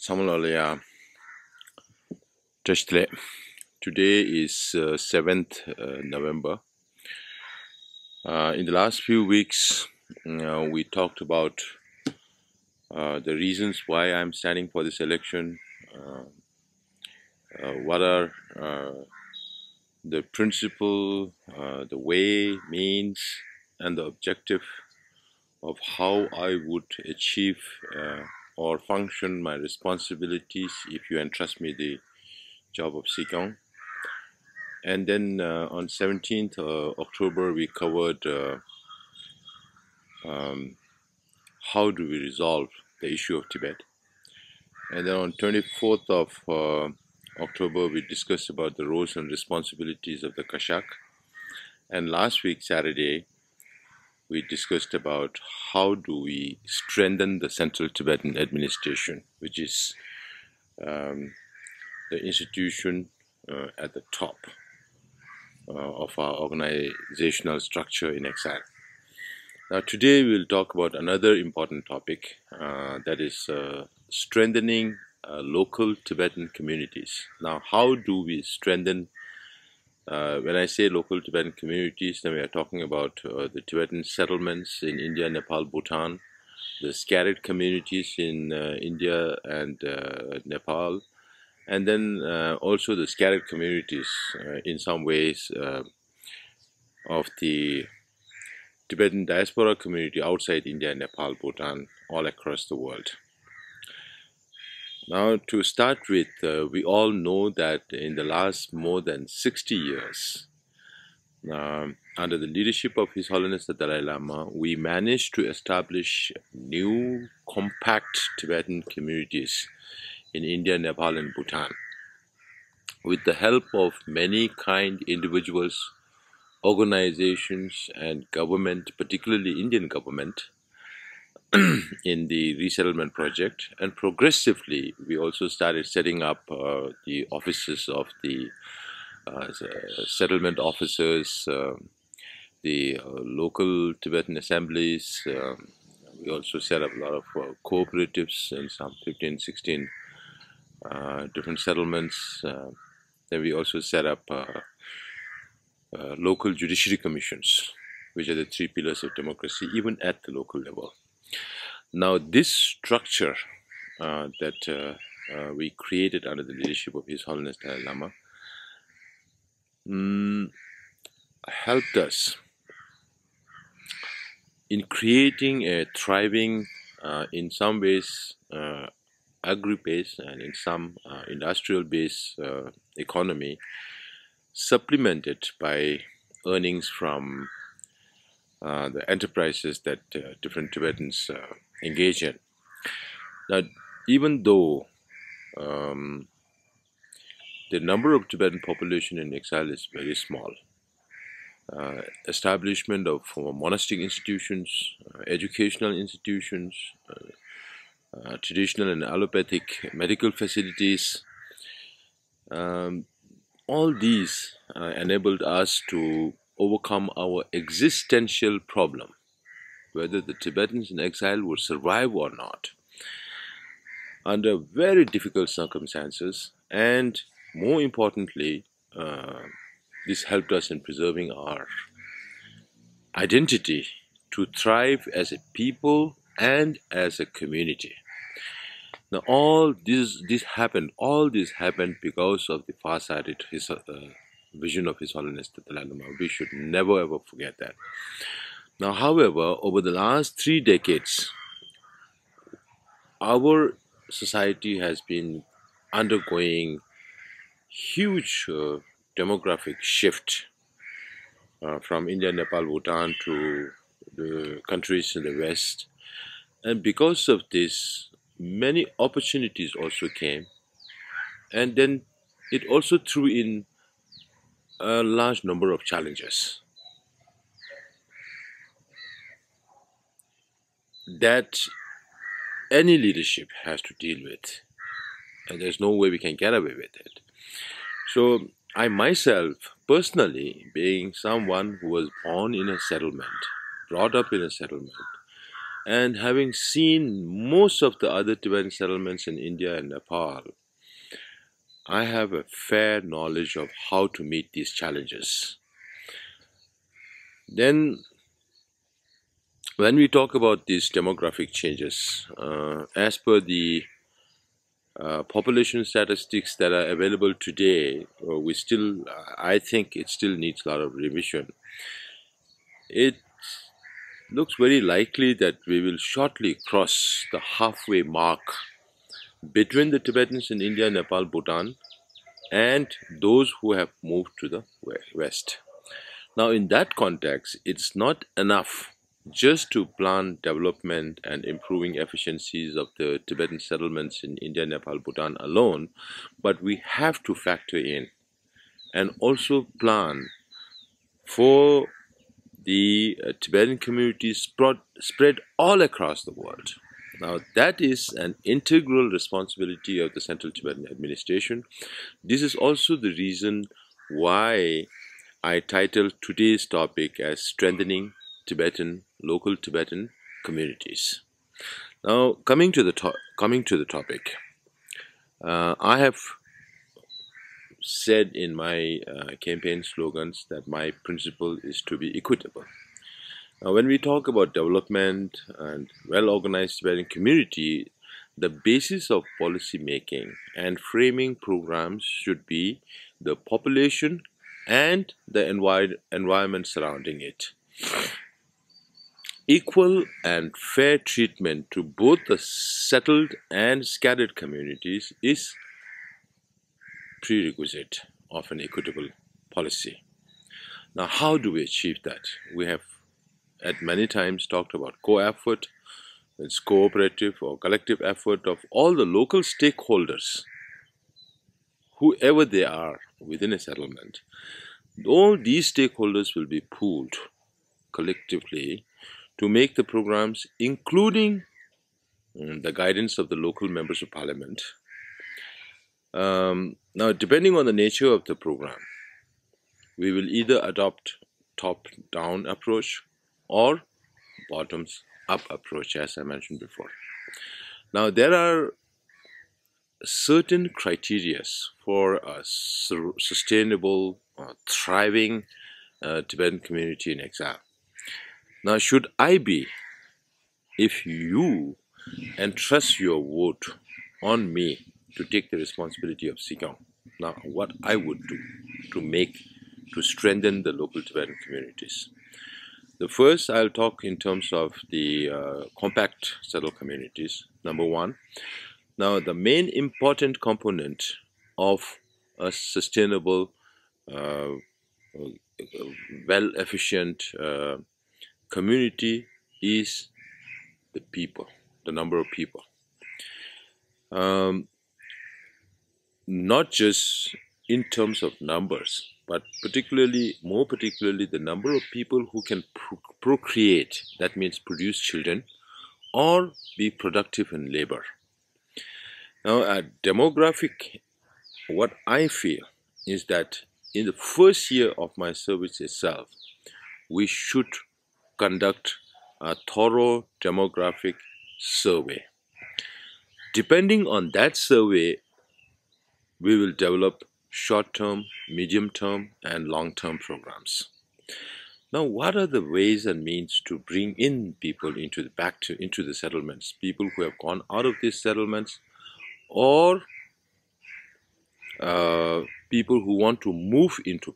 Samalolaya Tashle. Today is 7th November. In the last few weeks, we talked about the reasons why I'm standing for this election, what are the principle, the way, means, and the objective of how I would achieve or function my responsibilities if you entrust me the job of Sikong. And then on 17th October, we covered how do we resolve the issue of Tibet. And then on 24th of October, we discussed about the roles and responsibilities of the Kashak. And last week, Saturday, we discussed about how do we strengthen the Central Tibetan Administration, which is the institution at the top of our organizational structure in exile. Now today we'll talk about another important topic, that is strengthening local Tibetan communities. Now how do we strengthen, when I say local Tibetan communities, then we are talking about the Tibetan settlements in India, Nepal, Bhutan, the scattered communities in India and Nepal, and then also the scattered communities in some ways of the Tibetan diaspora community outside India, Nepal, Bhutan, all across the world. Now to start with, we all know that in the last more than 60 years, under the leadership of His Holiness the Dalai Lama, we managed to establish new compact Tibetan communities in India, Nepal and Bhutan with the help of many kind individuals, organizations and government, particularly Indian government, in the resettlement project. And progressively we also started setting up the offices of the settlement officers, the local Tibetan assemblies. We also set up a lot of cooperatives in some 15, 16 different settlements. Then we also set up local judiciary commissions, which are the three pillars of democracy, even at the local level. Now this structure that we created under the leadership of His Holiness Dalai Lama helped us in creating a thriving, in some ways agri-based and in some industrial-based economy, supplemented by earnings from the enterprises that different Tibetans engage in. Now, even though the number of Tibetan population in exile is very small, establishment of monastic institutions, educational institutions, traditional and allopathic medical facilities, all these enabled us to overcome our existential problem, whether the Tibetans in exile would survive or not, under very difficult circumstances. And more importantly, this helped us in preserving our identity to thrive as a people and as a community. Now all this happened because of the far-sighted vision of His Holiness the Dalai Lama. We should never ever forget that. Now, however, over the last 3 decades, our society has been undergoing huge demographic shift from India, Nepal, Bhutan to the countries in the West. And because of this, many opportunities also came. And then it also threw in a large number of challenges that any leadership has to deal with, and there's no way we can get away with it. So I myself, personally, being someone who was born in a settlement, brought up in a settlement, And having seen most of the other Tibetan settlements in India and Nepal, I have a fair knowledge of how to meet these challenges. Then, when we talk about these demographic changes, as per the population statistics that are available today, I think it still needs a lot of revision. It looks very likely that we will shortly cross the halfway mark between the Tibetans in India, Nepal, Bhutan, and those who have moved to the west. Now, in that context, it's not enough just to plan development and improving efficiencies of the Tibetan settlements in India, Nepal, Bhutan alone, but we have to factor in and also plan for the Tibetan communities spread all across the world. Now, that is an integral responsibility of the Central Tibetan Administration. This is also the reason why I titled today's topic as Strengthening Local Tibetan Communities. Now, coming to the topic, I have said in my campaign slogans that my principle is to be equitable. Now, when we talk about development and well-organized Tibetan community, the basis of policy making and framing programs should be the population and the environment surrounding it. Equal and fair treatment to both the settled and scattered communities is prerequisite of an equitable policy. Now, how do we achieve that? We have at many times talked about co-effort. It's cooperative or collective effort of all the local stakeholders, whoever they are within a settlement. All these stakeholders will be pooled collectively to make the programs, including the guidance of the local members of parliament. Now, depending on the nature of the program, we will either adopt top-down approach or bottoms-up approach, as I mentioned before. Now, there are certain criteria for a sustainable, thriving Tibetan community in exile. Now, should I be, if you entrust your vote on me to take the responsibility of Sikong, now what I would do to strengthen the local Tibetan communities? The first, I'll talk in terms of the compact settled communities. Number one, now the main important component of a sustainable, well-efficient community is the people, the number of people. Not just in terms of numbers, but more particularly the number of people who can procreate, that means produce children, or be productive in labor. Now, demographic, what I feel is that in the first year of my service itself, we should conduct a thorough demographic survey. Depending on that survey, we will develop short-term, medium-term, and long-term programs. Now, what are the ways and means to bring in people into the settlements? People who have gone out of these settlements, or people who want to move into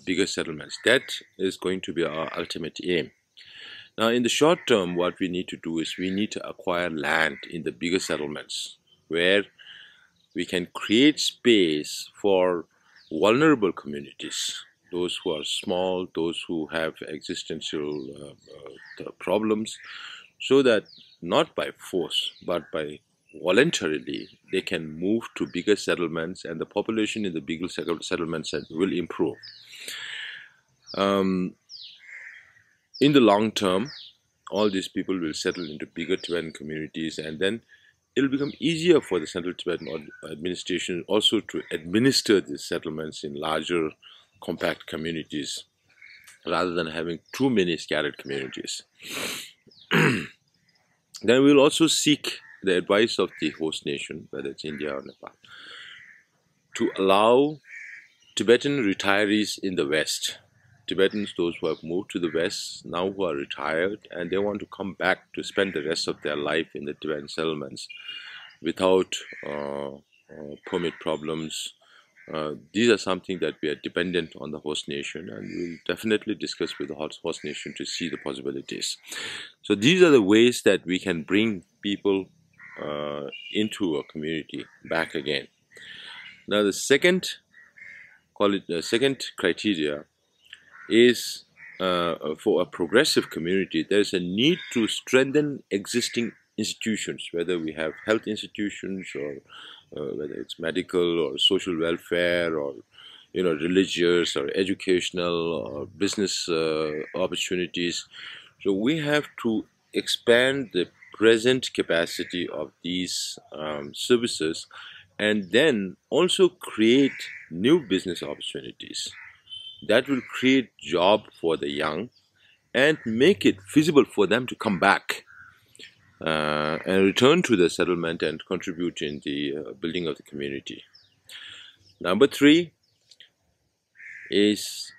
bigger settlements. That is going to be our ultimate aim. Now, in the short term, what we need to do is we need to acquire land in the bigger settlements where we can create space for vulnerable communities, those who are small, those who have existential problems, so that not by force, but by voluntarily, they can move to bigger settlements and the population in the bigger settlements will improve. In the long term, all these people will settle into bigger Tibetan communities, and then it will become easier for the Central Tibetan Administration also to administer these settlements in larger, compact communities, rather than having too many scattered communities. Then we will also seek the advice of the host nation, whether it's India or Nepal, to allow Tibetan retirees in the West, Tibetans, those who have moved to the West, now who are retired, and they want to come back to spend the rest of their life in the Tibetan settlements without permit problems. These are something that we are dependent on the host nation, and we'll definitely discuss with the host nation to see the possibilities. So these are the ways that we can bring people into a community back again. Now the second criteria is for a progressive community, there's a need to strengthen existing institutions, whether we have health institutions or whether it's medical or social welfare or religious or educational or business opportunities. So we have to expand the present capacity of these services, and then also create new business opportunities that will create job for the young and make it feasible for them to come back and return to the settlement and contribute in the building of the community. Number 3 is,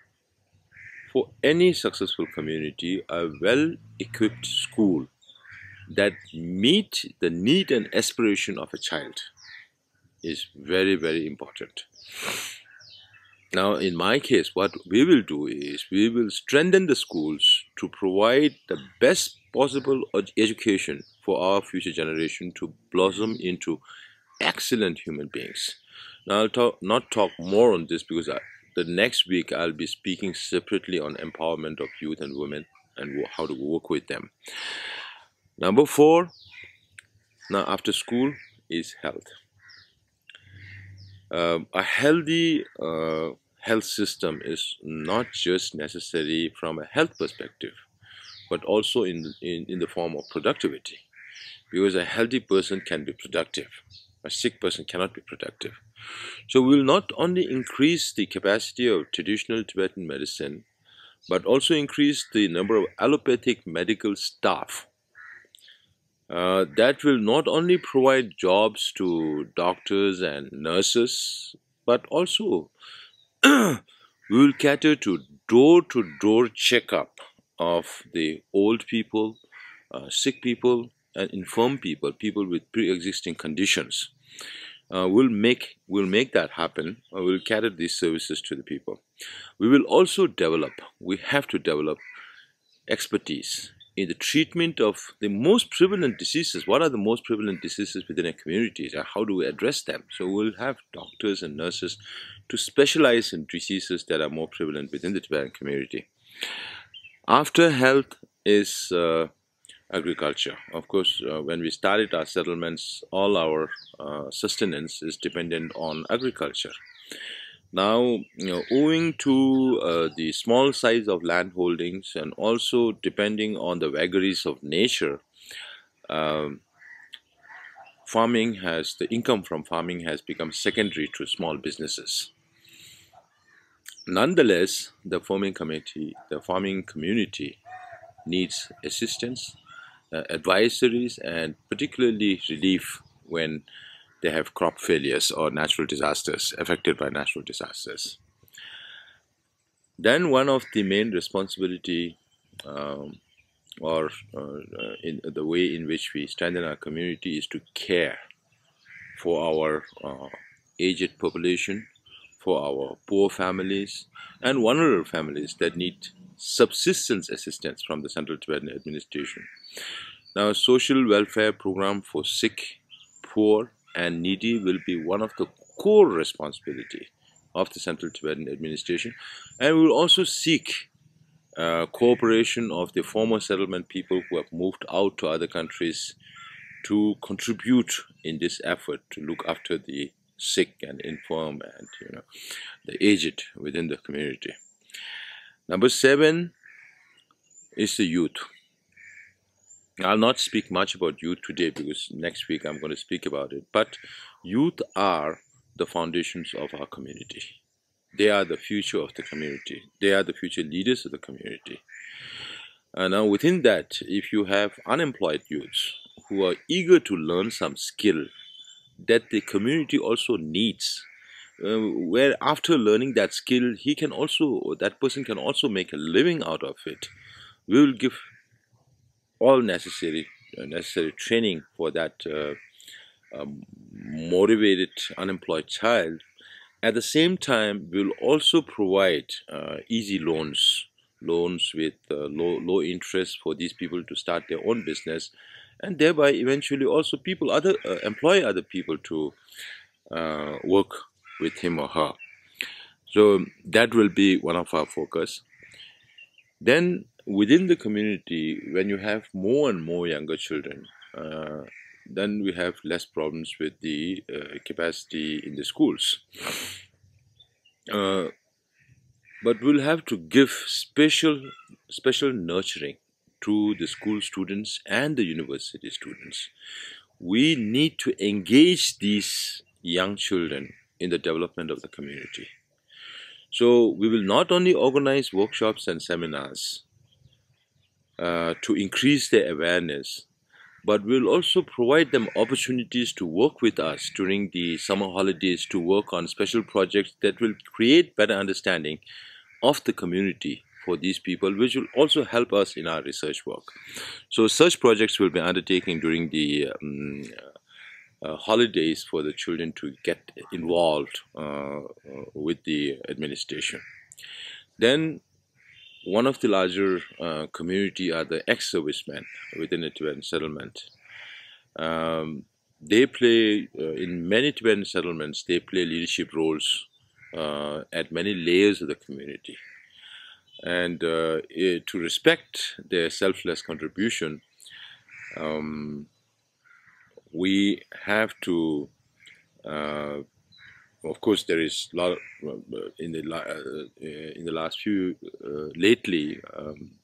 for any successful community, a well-equipped school that meet the need and aspiration of a child is very, very important. Now, in my case, what we will do is we will strengthen the schools to provide the best possible education for our future generation to blossom into excellent human beings. Now, I'll not talk more on this because the next week I'll be speaking separately on empowerment of youth and women and how to work with them. Number 4, now after school, is health. A healthy health system is not just necessary from a health perspective, but also in the form of productivity. Because a healthy person can be productive, a sick person cannot be productive. So we will not only increase the capacity of traditional Tibetan medicine, but also increase the number of allopathic medical staff. That will not only provide jobs to doctors and nurses, but also we will cater to door-to-door checkup of the old people, sick people, and infirm people, people with pre-existing conditions. We'll make that happen. We'll cater these services to the people. We will also we have to develop expertise in the treatment of the most prevalent diseases. What are the most prevalent diseases within a community? How do we address them? So we'll have doctors and nurses to specialize in diseases that are more prevalent within the Tibetan community. After health is agriculture. Of course, when we started our settlements, all our sustenance is dependent on agriculture. Now, owing to the small size of land holdings and also depending on the vagaries of nature, the income from farming has become secondary to small businesses. Nonetheless, the farming community needs assistance, advisories, and particularly relief when they have crop failures or natural disasters, affected by natural disasters. Then one of the main responsibility in the way in which we strengthen our community is to care for our aged population, for our poor families, and vulnerable families that need subsistence assistance from the Central Tibetan Administration. Now, a social welfare program for sick, poor, and needy will be one of the core responsibility of the Central Tibetan Administration, and we will also seek cooperation of the former settlement people who have moved out to other countries to contribute in this effort to look after the sick and infirm and the aged within the community. Number 7 is the youth. I'll not speak much about youth today because next week I'm going to speak about it. But youth are the foundations of our community. They are the future of the community. They are the future leaders of the community. And now within that, if you have unemployed youths who are eager to learn some skill that the community also needs, where after learning that skill, that person can also make a living out of it. We will give all necessary training for that motivated unemployed child. At the same time, we'll also provide easy loans with low interest for these people to start their own business, and thereby eventually also employ other people to work with him or her. So that will be one of our focus. Then within the community, when you have more and more younger children, then we have less problems with the capacity in the schools. But we'll have to give special nurturing to the school students and the university students. We need to engage these young children in the development of the community. So we will not only organize workshops and seminars to increase their awareness, but we'll also provide them opportunities to work with us during the summer holidays, to work on special projects that will create better understanding of the community for these people, which will also help us in our research work. So such projects will be undertaken during the holidays for the children to get involved with the administration. Then one of the larger community are the ex-servicemen within the Tibetan settlement. They play, in many Tibetan settlements, they play leadership roles at many layers of the community. And to respect their selfless contribution, we have to, of course, there is a lot in the last few lately.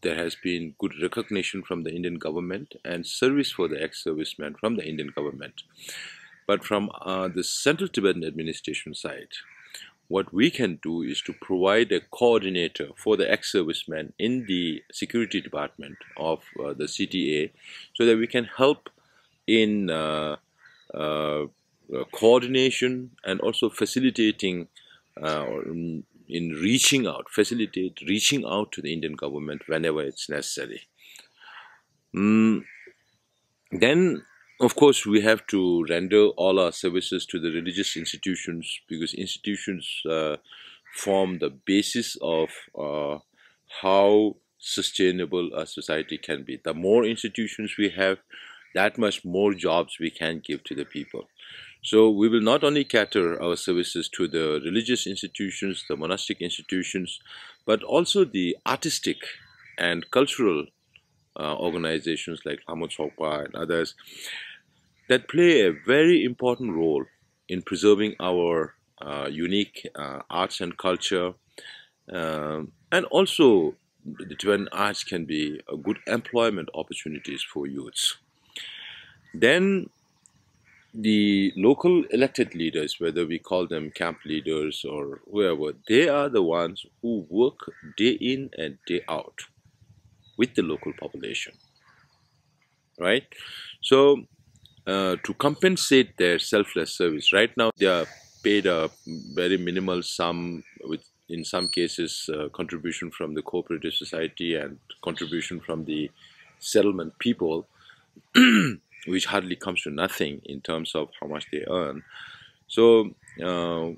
There has been good recognition from the Indian government and service for the ex-servicemen from the Indian government. But from the Central Tibetan administration side, what we can do is to provide a coordinator for the ex-servicemen in the security department of the CTA, so that we can help in coordination and also facilitating in reaching out to the Indian government whenever it's necessary. Then, of course, we have to render all our services to the religious institutions, because institutions form the basis of how sustainable a society can be. The more institutions we have, that much more jobs we can give to the people. So we will not only cater our services to the religious institutions, the monastic institutions, but also the artistic and cultural organizations like Lamot Sokpa and others that play a very important role in preserving our unique arts and culture. And also the Tibetan arts can be a good employment opportunities for youths. Then the local elected leaders, whether we call them camp leaders or whoever, they are the ones who work day in and day out with the local population, right? So to compensate their selfless service, right now they are paid a very minimal sum, with in some cases contribution from the cooperative society and contribution from the settlement people, which hardly comes to nothing in terms of how much they earn. So the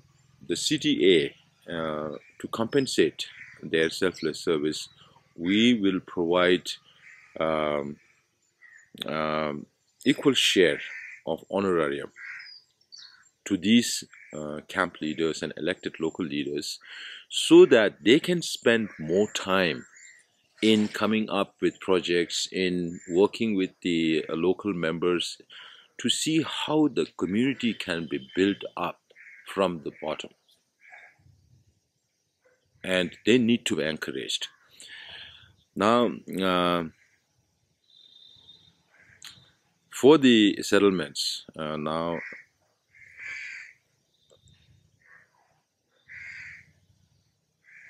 CTA, to compensate their selfless service, we will provide equal share of honorarium to these camp leaders and elected local leaders, so that they can spend more time in coming up with projects, in working with the local members to see how the community can be built up from the bottom. And they need to be encouraged. Now, for the settlements, now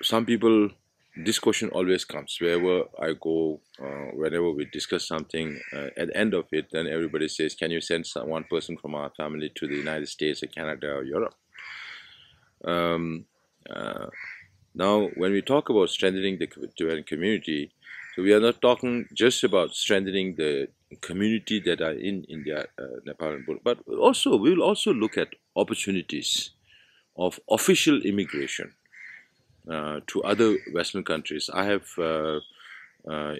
some people this question always comes wherever I go, whenever we discuss something. At the end of it, then everybody says, "Can you send one person from our family to the United States or Canada or Europe?" Um, uh, Now, when we talk about strengthening the Tibetan community, so we are not talking just about strengthening the community that are in India, Nepal, and Bhutan, but also we will also look at opportunities of official immigration to other Western countries. I have,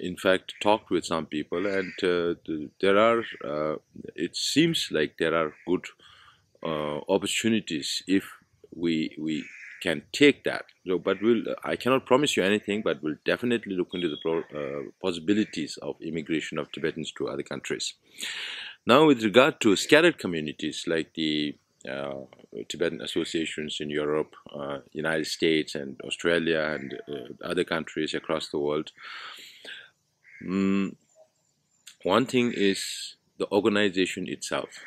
in fact, talked with some people, and there are. It seems like there are good opportunities if we can take that. So, but I cannot promise you anything, but we'll definitely look into the possibilities of immigration of Tibetans to other countries. Now, with regard to scattered communities like the Tibetan Associations in Europe, United States, and Australia, and other countries across the world, one thing is the organization itself,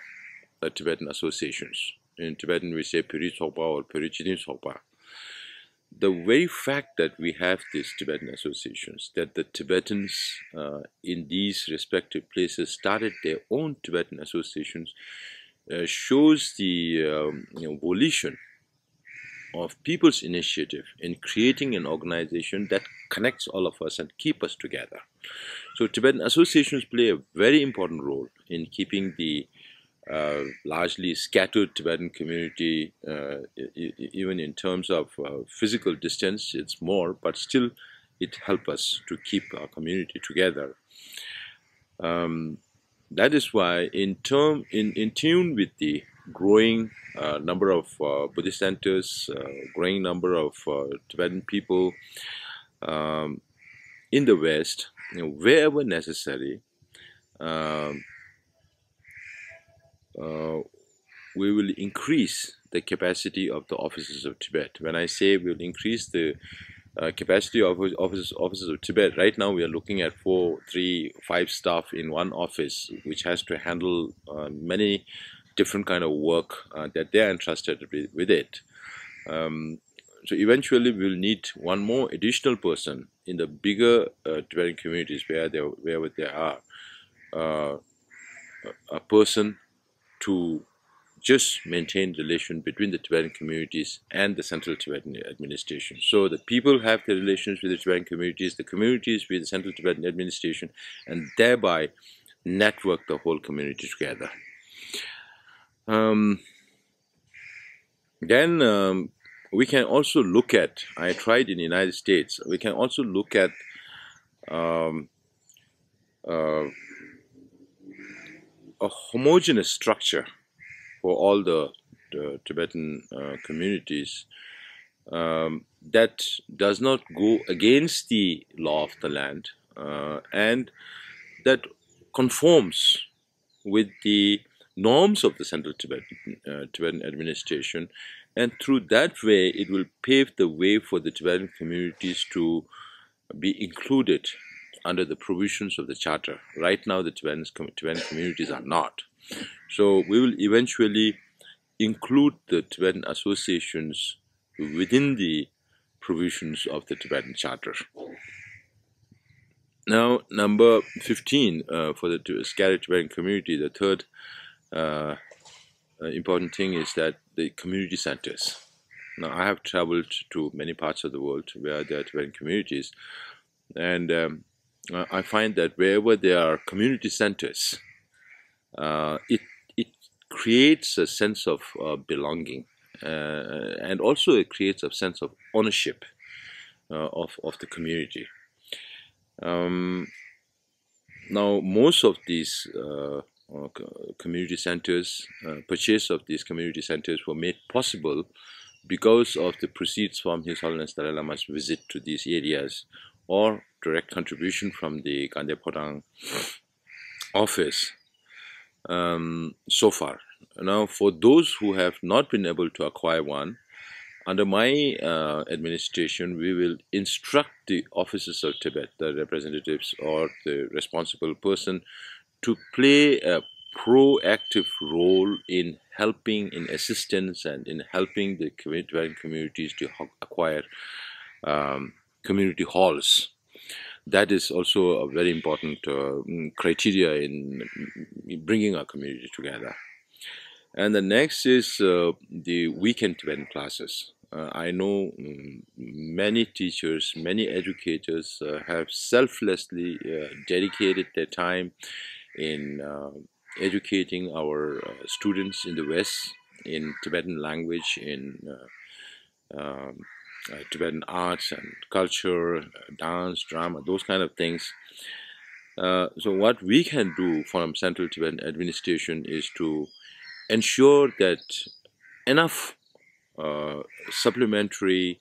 the Tibetan Associations. In Tibetan, we say Piri Sopa or Piri Chidin Sopa. The very fact that we have these Tibetan associations, that the Tibetans in these respective places started their own Tibetan associations, shows the volition of people's initiative in creating an organization that connects all of us and keep us together. So Tibetan associations play a very important role in keeping the largely scattered Tibetan community, even in terms of physical distance, it's more, but still it helps us to keep our community together. That is why, in tune with the growing number of Buddhist centers, growing number of Tibetan people in the West, wherever necessary, we will increase the capacity of the offices of Tibet. When I say we'll increase the capacity of offices of Tibet, right now we are looking at 4, 3, 5 staff in one office, which has to handle many different kind of work that they are entrusted with it. So eventually we'll need one more additional person in the bigger Tibetan communities wherever they are, a person to just maintain relation between the Tibetan communities and the central Tibetan administration. So the people have the relations with the Tibetan communities, the communities with the central Tibetan administration, and thereby network the whole community together. Then we can also look at, I tried in the United States, we can also look at a homogeneous structure for all the Tibetan communities that does not go against the law of the land and that conforms with the norms of the central Tibetan administration, and through that way it will pave the way for the Tibetan communities to be included under the provisions of the charter. Right now the Tibetan communities are not. So we will eventually include the Tibetan associations within the provisions of the Tibetan charter. Now, number 15 for the scattered Tibetan community, the third important thing is that the community centers. Now, I have traveled to many parts of the world where there are Tibetan communities, and I find that wherever there are community centers, it creates a sense of belonging, and also it creates a sense of ownership of the community. Now, most of these community centers, purchase of these community centers were made possible because of the proceeds from His Holiness Dalai Lama's visit to these areas, or direct contribution from the Gandhi Podang office so far. Now, for those who have not been able to acquire one, under my administration, we will instruct the officers of Tibet, the representatives or the responsible person, to play a proactive role in helping, in assistance, and in helping the Tibetan communities to acquire community halls. That is also a very important criteria in bringing our community together. And the next is the weekend Tibetan classes. I know many teachers, many educators have selflessly dedicated their time in educating our students in the West in Tibetan language, in Tibetan arts and culture, dance, drama, those kind of things. So what we can do from Central Tibetan Administration is to ensure that enough supplementary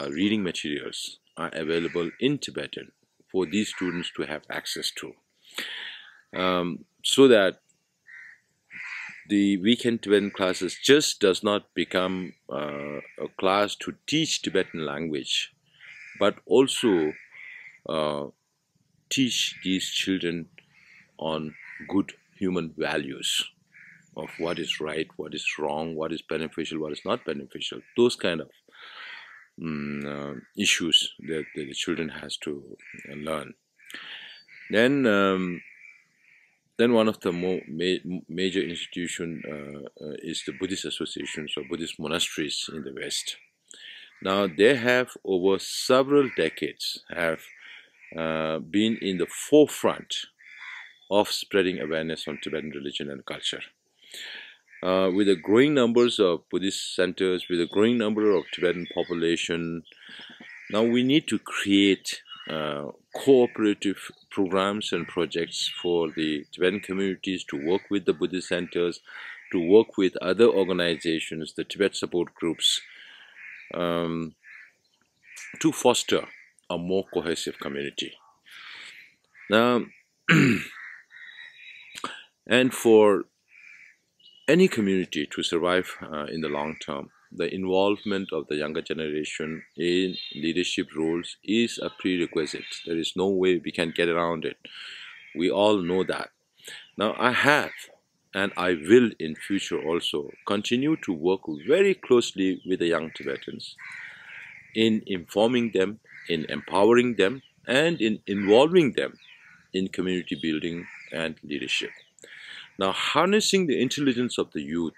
reading materials are available in Tibetan for these students to have access to, so that the weekend Tibetan classes just does not become a class to teach Tibetan language, but also teach these children on good human values of what is right, what is wrong, what is beneficial, what is not beneficial. Those kind of issues that the children has to learn. Then one of the major institutions is the Buddhist Associations or Buddhist monasteries in the West. Now they have over several decades have been in the forefront of spreading awareness on Tibetan religion and culture. With the growing numbers of Buddhist centers, with a growing number of Tibetan population, now we need to create cooperative programs and projects for the Tibetan communities to work with the Buddhist centers, to work with other organizations, the Tibet support groups, to foster a more cohesive community. Now, and for any community to survive in the long term, the involvement of the younger generation in leadership roles is a prerequisite. There is no way we can get around it. We all know that. Now, I have, and I will in future also, continue to work very closely with the young Tibetans in informing them, in empowering them, and in involving them in community building and leadership. Now, harnessing the intelligence of the youth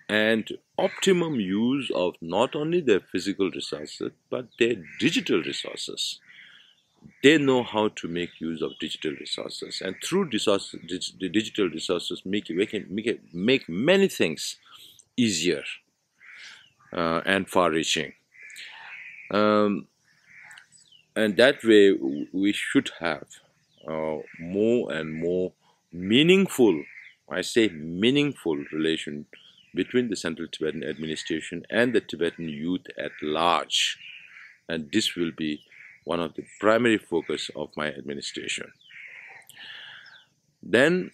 and optimum use of not only their physical resources, but their digital resources. They know how to make use of digital resources, and through the digital resources, we can make many things easier and far-reaching. And that way, we should have more and more meaningful, I say meaningful, relation between the Central Tibetan Administration and the Tibetan youth at large. And this will be one of the primary focus of my administration. Then,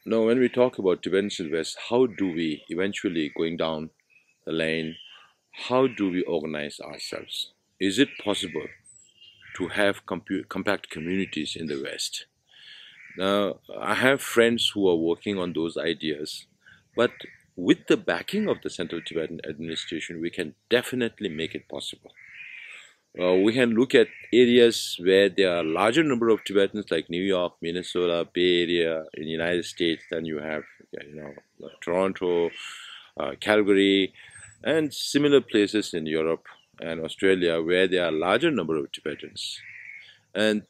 now when we talk about Tibetans in the West, how do we eventually, going down the lane, how do we organize ourselves? Is it possible to have compact communities in the West? Now, I have friends who are working on those ideas, but with the backing of the Central Tibetan Administration, we can definitely make it possible. We can look at areas where there are a larger number of Tibetans, like New York, Minnesota, Bay Area in the United States. Then you have, Toronto, Calgary, and similar places in Europe and Australia where there are a larger number of Tibetans. And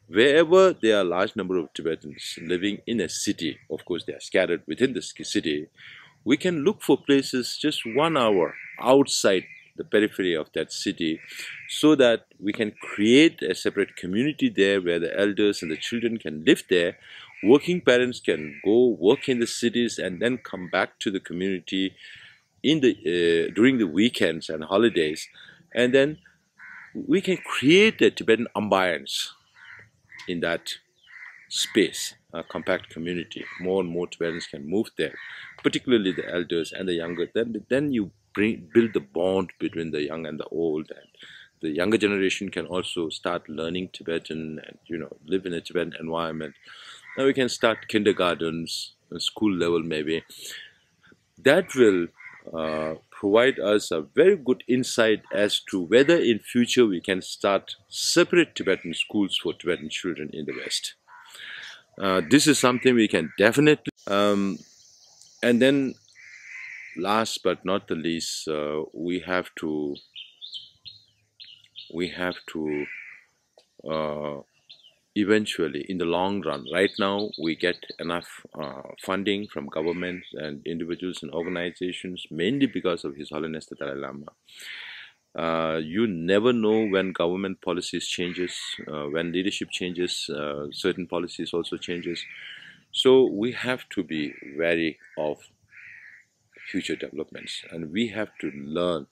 wherever there are a large number of Tibetans living in a city, of course they are scattered within the city, we can look for places just 1 hour outside the periphery of that city, so that we can create a separate community there where the elders and the children can live there. Working parents can go work in the cities and then come back to the community in the during the weekends and holidays, and then we can create a Tibetan ambience in that space, a compact community. More and more Tibetans can move there, particularly the elders and the younger. Then you build the bond between the young and the old, and the younger generation can also start learning Tibetan and live in a Tibetan environment. Now we can start kindergartens, school level maybe. That will provide us a very good insight as to whether in future we can start separate Tibetan schools for Tibetan children in the West. This is something we can definitely, and then last but not the least, we have to eventually, in the long run, right now we get enough funding from governments and individuals and organizations, mainly because of His Holiness the Dalai Lama. You never know when government policies changes, when leadership changes, certain policies also changes. So we have to be wary of future developments, and we have to learn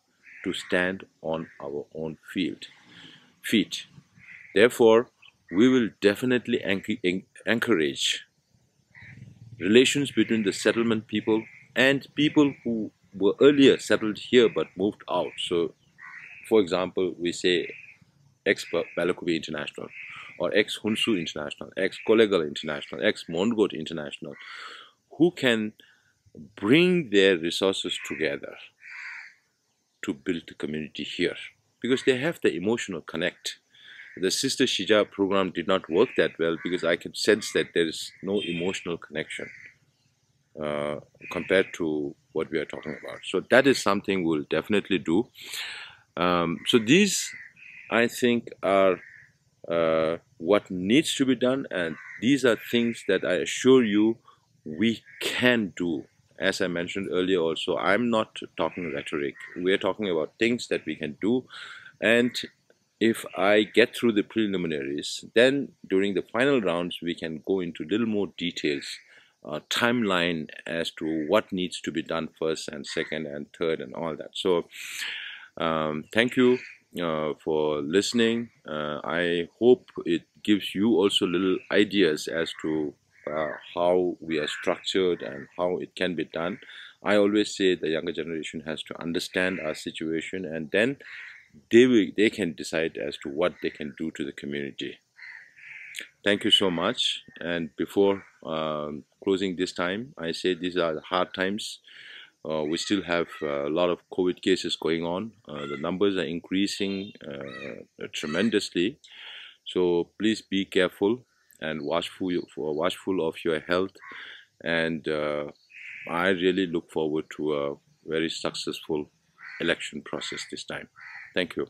to stand on our own feet. Therefore, we will definitely encourage relations between the settlement people and people who were earlier settled here but moved out. So, for example, we say ex-Balakubi International, or ex-Hunsu International, ex-Kollegal International, ex-Mondgot International, who can bring their resources together to build the community here, because they have the emotional connect. The Sister Shija program did not work that well because I could sense that there is no emotional connection compared to what we are talking about. So that is something we'll definitely do. So these, I think, are what needs to be done, and these are things that I assure you we can do. As I mentioned earlier also, I'm not talking rhetoric. We're talking about things that we can do, and if I get through the preliminaries, then during the final rounds, we can go into a little more details, timeline as to what needs to be done first and second and third and all that. So thank you for listening. I hope it gives you also little ideas as to how we are structured and how it can be done. I always say the younger generation has to understand our situation, and then they can decide as to what they can do to the community. Thank you so much. And before closing this time, I say these are hard times. We still have a lot of COVID cases going on. The numbers are increasing tremendously. So please be careful and watchful of your health. And I really look forward to a very successful election process this time. Thank you.